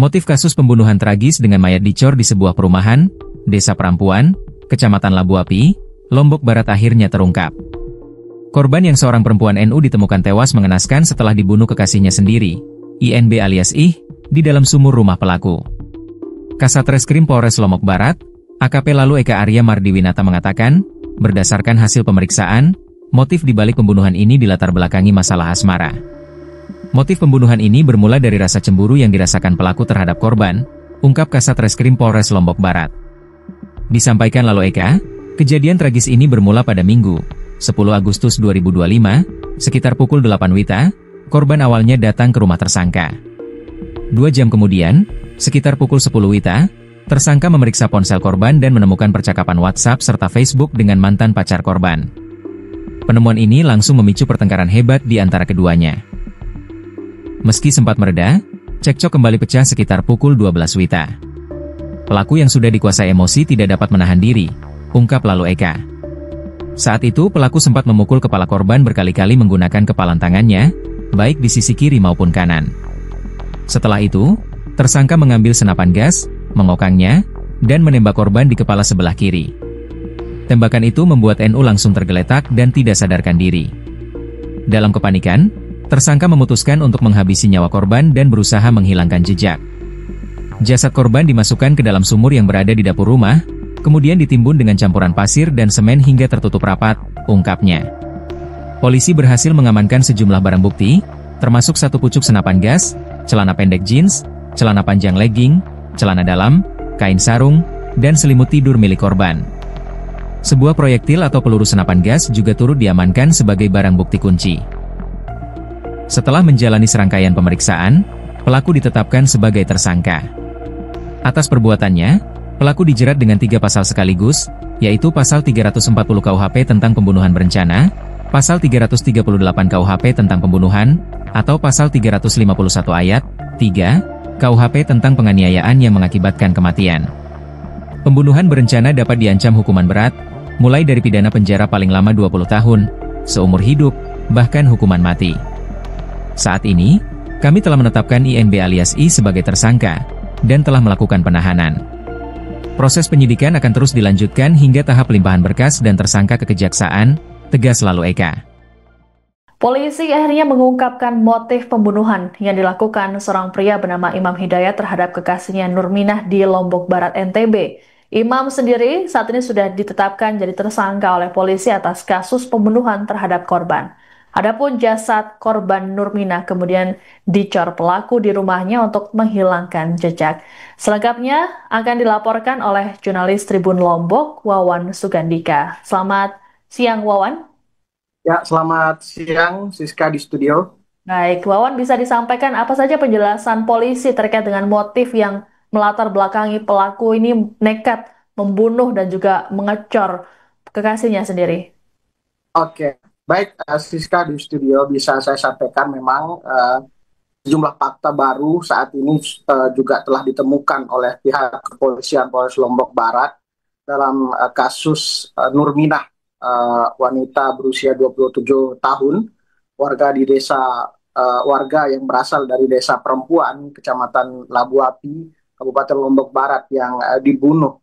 Motif kasus pembunuhan tragis dengan mayat dicor di sebuah perumahan, Desa Perampuan, Kecamatan Labu Api, Lombok Barat akhirnya terungkap. Korban yang seorang perempuan NU ditemukan tewas mengenaskan setelah dibunuh kekasihnya sendiri, INB alias Ih, di dalam sumur rumah pelaku. Kasat Reskrim Polres Lombok Barat, AKP Lalu Eka Arya Mardiwinata mengatakan, berdasarkan hasil pemeriksaan, motif dibalik pembunuhan ini dilatar belakangi masalah asmara. Motif pembunuhan ini bermula dari rasa cemburu yang dirasakan pelaku terhadap korban, ungkap Kasat Reskrim Polres Lombok Barat. Disampaikan Lalu Eka, kejadian tragis ini bermula pada Minggu, 10 Agustus 2025, sekitar pukul 8 WITA, korban awalnya datang ke rumah tersangka. 2 jam kemudian, sekitar pukul 10 WITA, tersangka memeriksa ponsel korban dan menemukan percakapan WhatsApp serta Facebook dengan mantan pacar korban. Penemuan ini langsung memicu pertengkaran hebat di antara keduanya. Meski sempat mereda, cekcok kembali pecah sekitar pukul 12 WITA. Pelaku yang sudah dikuasai emosi tidak dapat menahan diri, ungkap Lalu Eka. Saat itu pelaku sempat memukul kepala korban berkali-kali menggunakan kepalan tangannya, baik di sisi kiri maupun kanan. Setelah itu, tersangka mengambil senapan gas, mengokangnya, dan menembak korban di kepala sebelah kiri. Tembakan itu membuat NU langsung tergeletak dan tidak sadarkan diri. Dalam kepanikan, tersangka memutuskan untuk menghabisi nyawa korban dan berusaha menghilangkan jejak. Jasad korban dimasukkan ke dalam sumur yang berada di dapur rumah, kemudian ditimbun dengan campuran pasir dan semen hingga tertutup rapat, ungkapnya. Polisi berhasil mengamankan sejumlah barang bukti, termasuk 1 pucuk senapan gas, celana pendek jeans, celana panjang legging, celana dalam, kain sarung, dan selimut tidur milik korban. Sebuah proyektil atau peluru senapan gas juga turut diamankan sebagai barang bukti kunci. Setelah menjalani serangkaian pemeriksaan, pelaku ditetapkan sebagai tersangka. Atas perbuatannya, pelaku dijerat dengan 3 pasal sekaligus, yaitu Pasal 340 KUHP tentang pembunuhan berencana, Pasal 338 KUHP tentang pembunuhan, atau Pasal 351 ayat 3 KUHP tentang penganiayaan yang mengakibatkan kematian. Pembunuhan berencana dapat diancam hukuman berat, mulai dari pidana penjara paling lama 20 tahun, seumur hidup, bahkan hukuman mati. Saat ini, kami telah menetapkan INB alias I sebagai tersangka, dan telah melakukan penahanan. Proses penyidikan akan terus dilanjutkan hingga tahap limpahan berkas dan tersangka ke kejaksaan, tegas Lalu Eka. Polisi akhirnya mengungkapkan motif pembunuhan yang dilakukan seorang pria bernama Imam Hidayat terhadap kekasihnya Nurminah di Lombok Barat, NTB. Imam sendiri saat ini sudah ditetapkan jadi tersangka oleh polisi atas kasus pembunuhan terhadap korban. Adapun jasad korban Nurminah kemudian dicor pelaku di rumahnya untuk menghilangkan jejak. Selengkapnya akan dilaporkan oleh jurnalis Tribun Lombok, Wawan Sugandika. Selamat siang, Wawan. Ya, selamat siang, Siska di studio. Baik, Wawan, bisa disampaikan apa saja penjelasan polisi terkait dengan motif yang melatar belakangi pelaku ini nekat membunuh dan juga mengecor kekasihnya sendiri? Oke, baik, Siska di studio bisa saya sampaikan memang sejumlah fakta baru saat ini juga telah ditemukan oleh pihak kepolisian Polres Lombok Barat dalam kasus Nurminah, wanita berusia 27 tahun, warga yang berasal dari Desa Perempuan, Kecamatan Labu Api, Kabupaten Lombok Barat yang dibunuh